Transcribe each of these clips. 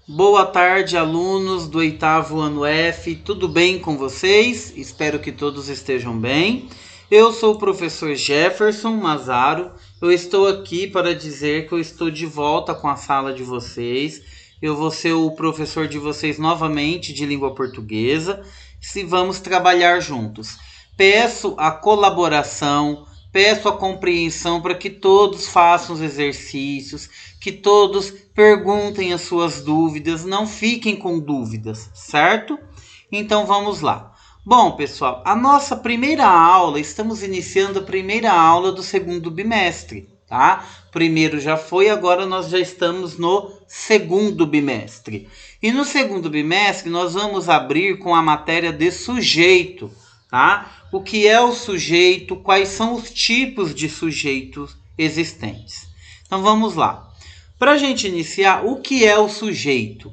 Boa tarde, alunos do 8º ano F, tudo bem com vocês? Espero que todos estejam bem. Eu sou o professor Jefferson Mazaro, eu estou aqui para dizer que eu estou de volta com a sala de vocês. Eu vou ser o professor de vocês novamente de língua portuguesa e vamos trabalhar juntos. Peço a colaboração, peço a compreensão para que todos façam os exercícios, que todos perguntem as suas dúvidas, não fiquem com dúvidas, certo? Então vamos lá. Bom, pessoal, a nossa primeira aula, estamos iniciando a primeira aula do segundo bimestre, tá? Primeiro já foi, agora nós já estamos no segundo bimestre. E no segundo bimestre nós vamos abrir com a matéria de sujeito, tá? O que é o sujeito, quais são os tipos de sujeitos existentes. Então vamos lá. Para a gente iniciar, o que é o sujeito?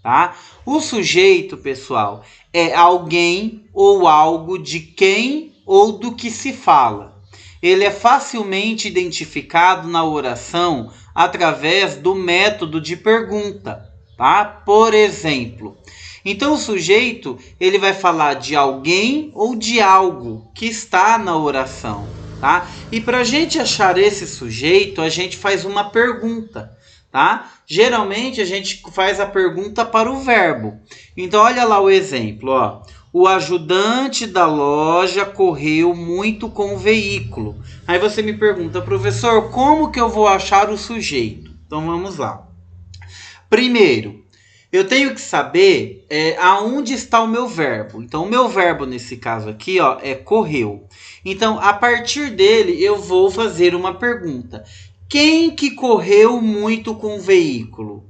Tá? O sujeito, pessoal, é alguém ou algo de quem ou do que se fala. Ele é facilmente identificado na oração através do método de pergunta. Tá? Por exemplo, então o sujeito ele vai falar de alguém ou de algo que está na oração. Tá? E para a gente achar esse sujeito, a gente faz uma pergunta. Tá? Geralmente a gente faz a pergunta para o verbo. Então olha lá o exemplo. Ó. O ajudante da loja correu muito com o veículo. Aí você me pergunta, professor, como que eu vou achar o sujeito? Então vamos lá. Primeiro, eu tenho que saber aonde está o meu verbo. Então, o meu verbo nesse caso aqui, ó, é correu. Então, a partir dele, eu vou fazer uma pergunta. Quem que correu muito com o veículo?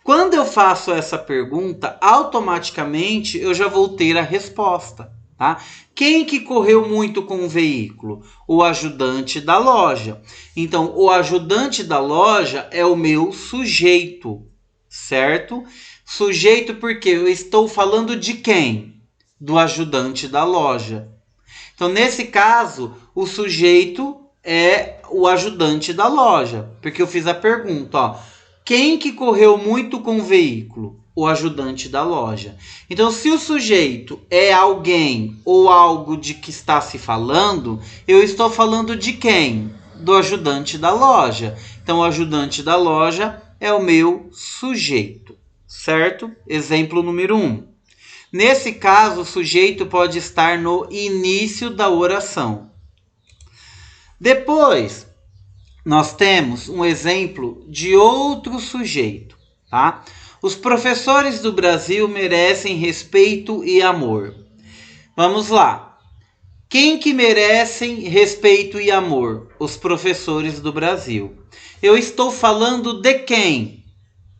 Quando eu faço essa pergunta, automaticamente eu já vou ter a resposta. Tá? Quem que correu muito com o veículo? O ajudante da loja. Então, o ajudante da loja é o meu sujeito. Certo? Sujeito porque eu estou falando de quem? Do ajudante da loja. Então, nesse caso, o sujeito é o ajudante da loja, porque eu fiz a pergunta, ó, quem que correu muito com o veículo? O ajudante da loja. Então, se o sujeito é alguém ou algo de que está se falando, eu estou falando de quem? Do ajudante da loja. Então, o ajudante da loja é o meu sujeito, certo? Exemplo número 1. Nesse caso, o sujeito pode estar no início da oração. Depois, nós temos um exemplo de outro sujeito, tá? Os professores do Brasil merecem respeito e amor. Vamos lá. Quem que merecem respeito e amor? Os professores do Brasil. Eu estou falando de quem?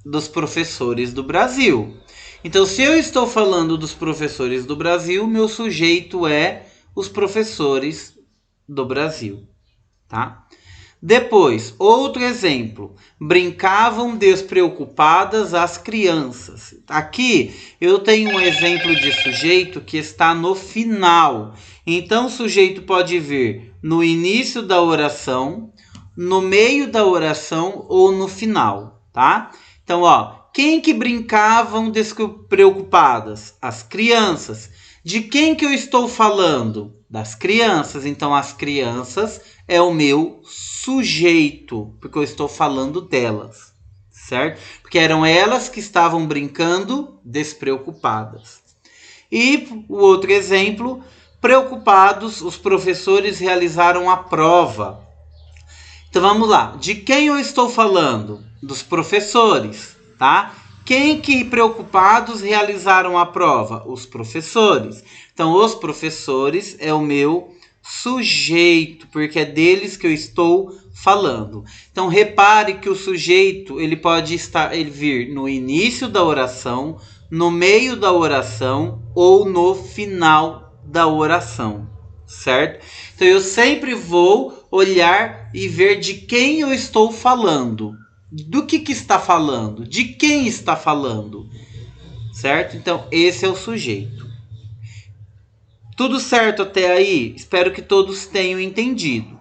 Dos professores do Brasil. Então, se eu estou falando dos professores do Brasil, meu sujeito é os professores do Brasil. Tá? Depois, outro exemplo. Brincavam despreocupadas as crianças. Aqui eu tenho um exemplo de sujeito que está no final. Então, o sujeito pode vir no início da oração, no meio da oração ou no final, tá? Então, ó, quem que brincavam despreocupadas? As crianças. De quem que eu estou falando? Das crianças. Então, as crianças é o meu sujeito, porque eu estou falando delas, certo? Porque eram elas que estavam brincando despreocupadas. E o outro exemplo, preocupados, os professores realizaram a prova. Então vamos lá, de quem eu estou falando? Dos professores, tá? Quem que preocupados realizaram a prova? Os professores. Então, os professores é o meu sujeito, porque é deles que eu estou falando. Então, repare que o sujeito ele pode vir no início da oração, no meio da oração ou no final da oração, certo? Então, eu sempre vou olhar e ver de quem eu estou falando. Do que está falando? De quem está falando? Certo? Então, esse é o sujeito. Tudo certo até aí? Espero que todos tenham entendido,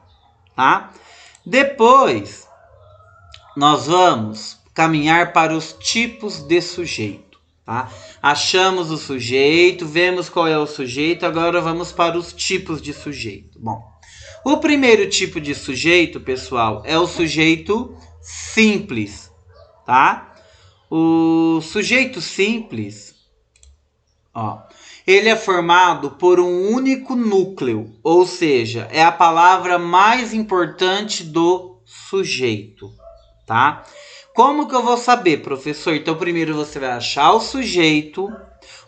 tá? Depois, nós vamos caminhar para os tipos de sujeito, tá? Achamos o sujeito, vemos qual é o sujeito, agora vamos para os tipos de sujeito. Bom, o primeiro tipo de sujeito, pessoal, é o sujeito simples, tá? O sujeito simples, ó, ele é formado por um único núcleo, ou seja, é a palavra mais importante do sujeito, tá? Como que eu vou saber, professor? Então, primeiro você vai achar o sujeito.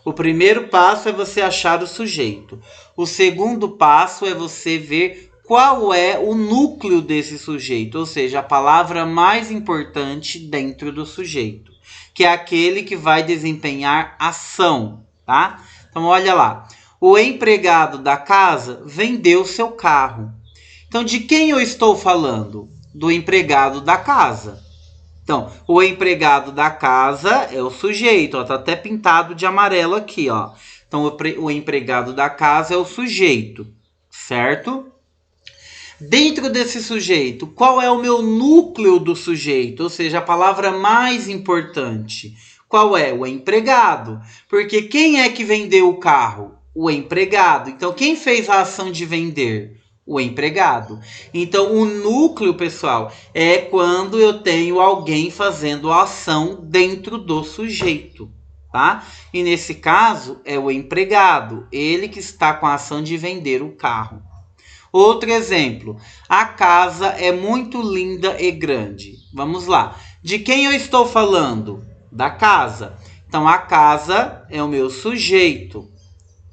O primeiro passo é você achar o sujeito. O segundo passo é você ver qual é o núcleo desse sujeito, ou seja, a palavra mais importante dentro do sujeito, que é aquele que vai desempenhar ação, tá? Então, olha lá. O empregado da casa vendeu seu carro. Então, de quem eu estou falando? Do empregado da casa. Então, o empregado da casa é o sujeito, ó, tá até pintado de amarelo aqui, ó. Então, o empregado da casa é o sujeito, certo? Dentro desse sujeito, qual é o meu núcleo do sujeito? Ou seja, a palavra mais importante. Qual é? O empregado. Porque quem é que vendeu o carro? O empregado. Então, quem fez a ação de vender? O empregado. Então, o núcleo, pessoal, é quando eu tenho alguém fazendo a ação dentro do sujeito, tá? E nesse caso, é o empregado, ele que está com a ação de vender o carro. Outro exemplo, a casa é muito linda e grande. Vamos lá. De quem eu estou falando? Da casa. Então, a casa é o meu sujeito,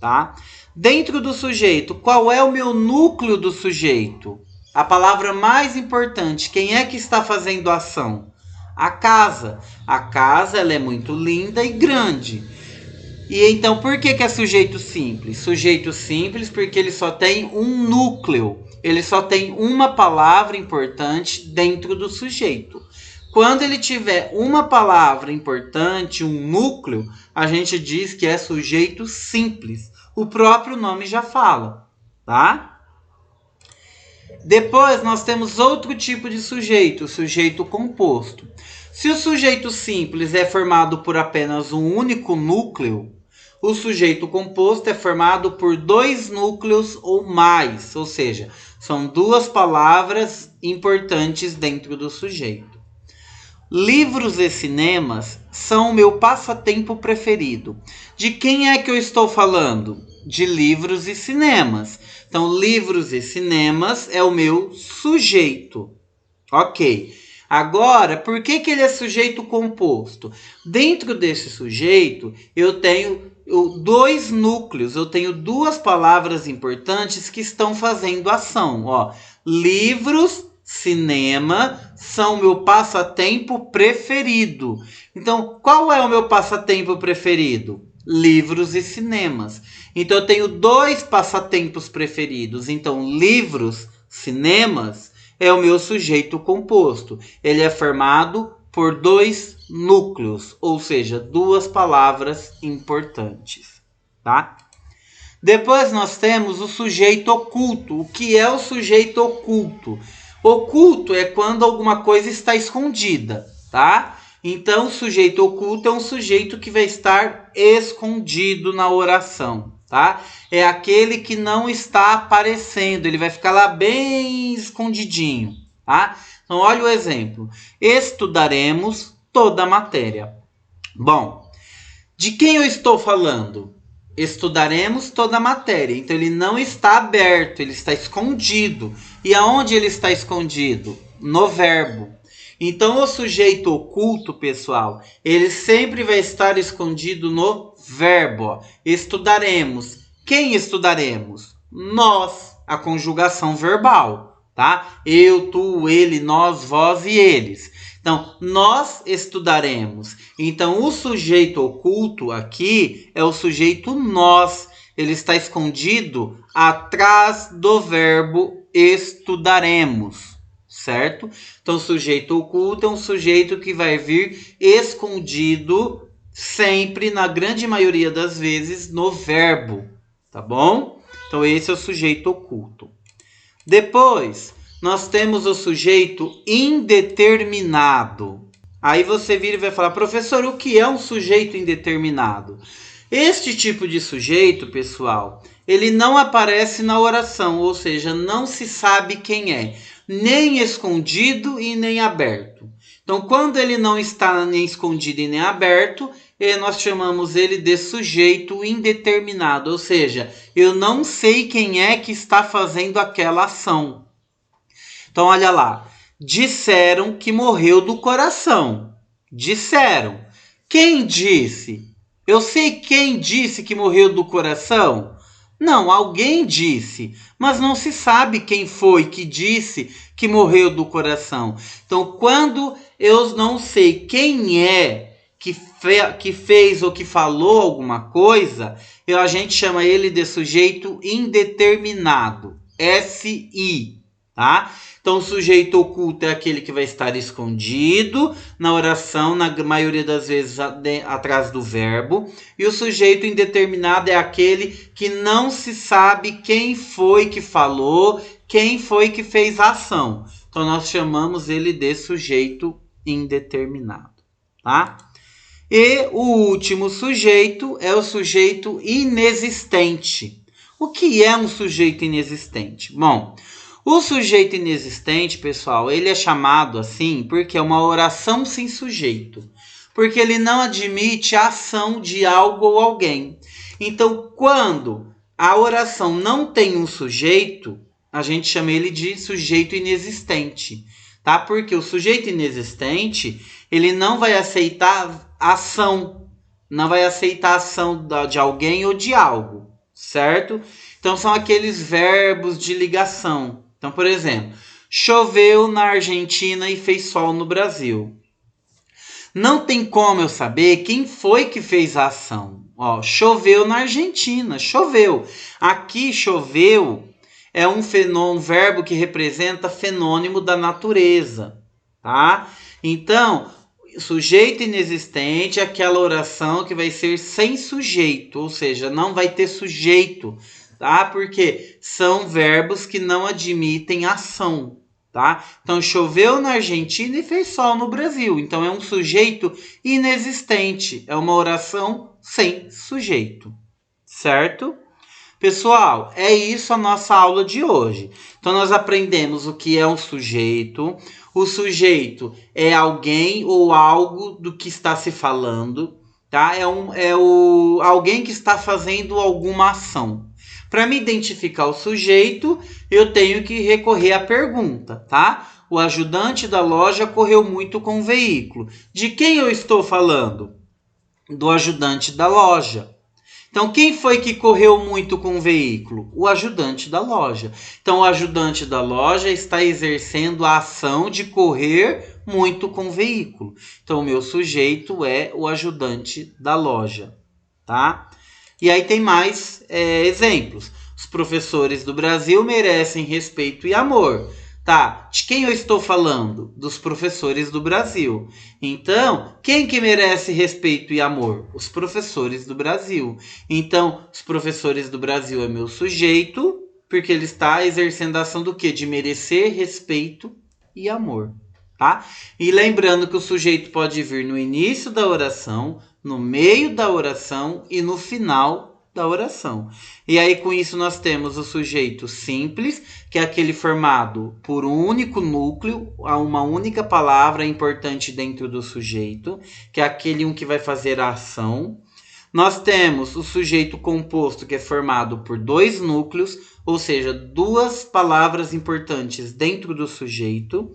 tá? Dentro do sujeito, qual é o meu núcleo do sujeito? A palavra mais importante, quem é que está fazendo a ação? A casa. A casa, ela é muito linda e grande. E então, por que é sujeito simples? Sujeito simples porque ele só tem um núcleo. Ele só tem uma palavra importante dentro do sujeito. Quando ele tiver uma palavra importante, um núcleo, a gente diz que é sujeito simples. O próprio nome já fala, tá? Depois nós temos outro tipo de sujeito, o sujeito composto. Se o sujeito simples é formado por apenas um único núcleo, o sujeito composto é formado por dois núcleos ou mais, ou seja, são duas palavras importantes dentro do sujeito. Livros e cinemas são o meu passatempo preferido. De quem é que eu estou falando? De livros e cinemas. Então, livros e cinemas é o meu sujeito. Ok. Agora, por que ele é sujeito composto? Dentro desse sujeito, eu tenho dois núcleos, eu tenho duas palavras importantes que estão fazendo ação. Ó, livros, cinema são meu passatempo preferido. Então, qual é o meu passatempo preferido? Livros e cinemas. Então, eu tenho dois passatempos preferidos. Então, livros, cinemas é o meu sujeito composto. Ele é formado por dois núcleos, ou seja, duas palavras importantes, tá? Depois nós temos o sujeito oculto. O que é o sujeito oculto? Oculto é quando alguma coisa está escondida, tá? Então, o sujeito oculto é um sujeito que vai estar escondido na oração, tá? É aquele que não está aparecendo, ele vai ficar lá bem escondidinho, tá? Então, olha o exemplo. Estudaremos toda a matéria. Bom, de quem eu estou falando? Estudaremos toda a matéria. Então, ele não está aberto, ele está escondido. E aonde ele está escondido? No verbo. Então, o sujeito oculto, pessoal, ele sempre vai estar escondido no verbo. Ó. Estudaremos. Quem estudaremos? Nós. A conjugação verbal, tá? Eu, tu, ele, nós, vós e eles. Então, nós estudaremos. Então, o sujeito oculto aqui é o sujeito nós. Ele está escondido atrás do verbo estudaremos, certo? Então, o sujeito oculto é um sujeito que vai vir escondido sempre, na grande maioria das vezes, no verbo, tá bom? Então, esse é o sujeito oculto. Depois, nós temos o sujeito indeterminado. Aí você vira e vai falar, professor, o que é um sujeito indeterminado? Este tipo de sujeito, pessoal, ele não aparece na oração, ou seja, não se sabe quem é, nem escondido e nem aberto. Então, quando ele não está nem escondido e nem aberto, nós chamamos ele de sujeito indeterminado, ou seja, eu não sei quem é que está fazendo aquela ação. Então, olha lá, disseram que morreu do coração. Disseram. Quem disse? Eu sei quem disse que morreu do coração? Não, alguém disse, mas não se sabe quem foi que disse que morreu do coração. Então, quando eu não sei quem é que fez ou que falou alguma coisa, a gente chama ele de sujeito indeterminado. SI, tá? Então, o sujeito oculto é aquele que vai estar escondido na oração, na maioria das vezes atrás do verbo. E o sujeito indeterminado é aquele que não se sabe quem foi que falou, quem foi que fez a ação. Então, nós chamamos ele de sujeito indeterminado, tá? E o último sujeito é o sujeito inexistente. O que é um sujeito inexistente? Bom, o sujeito inexistente, pessoal, ele é chamado assim porque é uma oração sem sujeito. Porque ele não admite a ação de algo ou alguém. Então, quando a oração não tem um sujeito, a gente chama ele de sujeito inexistente. Tá? Porque o sujeito inexistente, ele não vai aceitar ação. Não vai aceitar a ação de alguém ou de algo. Certo? Então, são aqueles verbos de ligação. Então, por exemplo, choveu na Argentina e fez sol no Brasil. Não tem como eu saber quem foi que fez a ação. Ó, choveu na Argentina, choveu. Aqui, choveu é um verbo que representa fenômeno da natureza, tá? Então, sujeito inexistente é aquela oração que vai ser sem sujeito, ou seja, não vai ter sujeito, tá? Porque são verbos que não admitem ação, tá? Então, choveu na Argentina e fez sol no Brasil. Então, é um sujeito inexistente. É uma oração sem sujeito, certo? Pessoal, é isso a nossa aula de hoje. Então, nós aprendemos o que é um sujeito. O sujeito é alguém ou algo do que está se falando, tá? Alguém que está fazendo alguma ação. Para me identificar o sujeito, eu tenho que recorrer à pergunta, tá? O ajudante da loja correu muito com o veículo. De quem eu estou falando? Do ajudante da loja. Então, quem foi que correu muito com o veículo? O ajudante da loja. Então, o ajudante da loja está exercendo a ação de correr muito com o veículo. Então, o meu sujeito é o ajudante da loja, tá? E aí tem mais exemplos. Os professores do Brasil merecem respeito e amor. Tá, de quem eu estou falando? Dos professores do Brasil. Então, quem que merece respeito e amor? Os professores do Brasil. Então, os professores do Brasil é meu sujeito, porque ele está exercendo a ação do quê? De merecer respeito e amor, tá? E lembrando que o sujeito pode vir no início da oração, no meio da oração e no final da oração. E aí, com isso, nós temos o sujeito simples, que é aquele formado por um único núcleo, uma única palavra importante dentro do sujeito, que é aquele que vai fazer a ação. Nós temos o sujeito composto, que é formado por dois núcleos, ou seja, duas palavras importantes dentro do sujeito.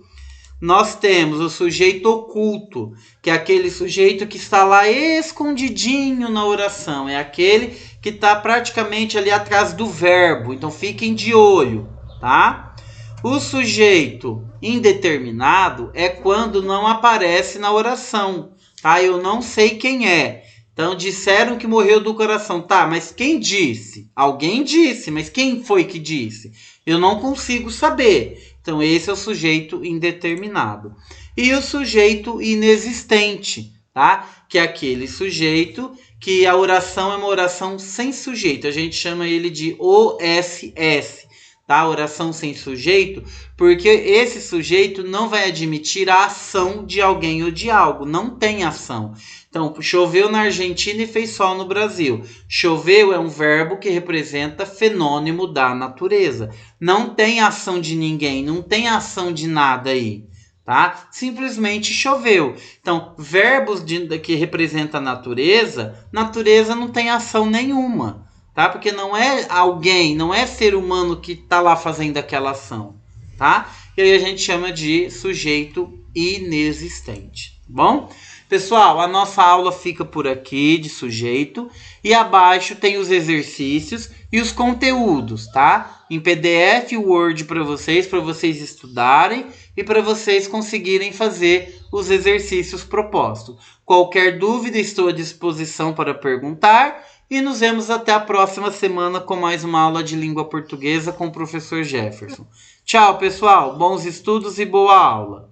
Nós temos o sujeito oculto, que é aquele sujeito que está lá escondidinho na oração. É aquele que está praticamente ali atrás do verbo. Então, fiquem de olho, tá? O sujeito indeterminado é quando não aparece na oração, tá? Eu não sei quem é. Então, disseram que morreu do coração. Tá, mas quem disse? Alguém disse, mas quem foi que disse? Eu não consigo saber. Então, esse é o sujeito indeterminado. E o sujeito inexistente, tá? Que é aquele sujeito que a oração é uma oração sem sujeito. A gente chama ele de OSS, tá? Oração sem sujeito, porque esse sujeito não vai admitir a ação de alguém ou de algo, não tem ação. Então, choveu na Argentina e fez sol no Brasil. Choveu é um verbo que representa fenômeno da natureza. Não tem ação de ninguém, não tem ação de nada aí, tá? Simplesmente choveu. Então, verbos que representam a natureza, natureza não tem ação nenhuma, tá? Porque não é alguém, não é ser humano que está lá fazendo aquela ação, tá? E aí a gente chama de sujeito inexistente, tá bom? Pessoal, a nossa aula fica por aqui de sujeito e abaixo tem os exercícios e os conteúdos, tá? Em PDF, Word para vocês estudarem e para vocês conseguirem fazer os exercícios propostos. Qualquer dúvida, estou à disposição para perguntar e nos vemos até a próxima semana com mais uma aula de língua portuguesa com o professor Jefferson. Tchau, pessoal. Bons estudos e boa aula.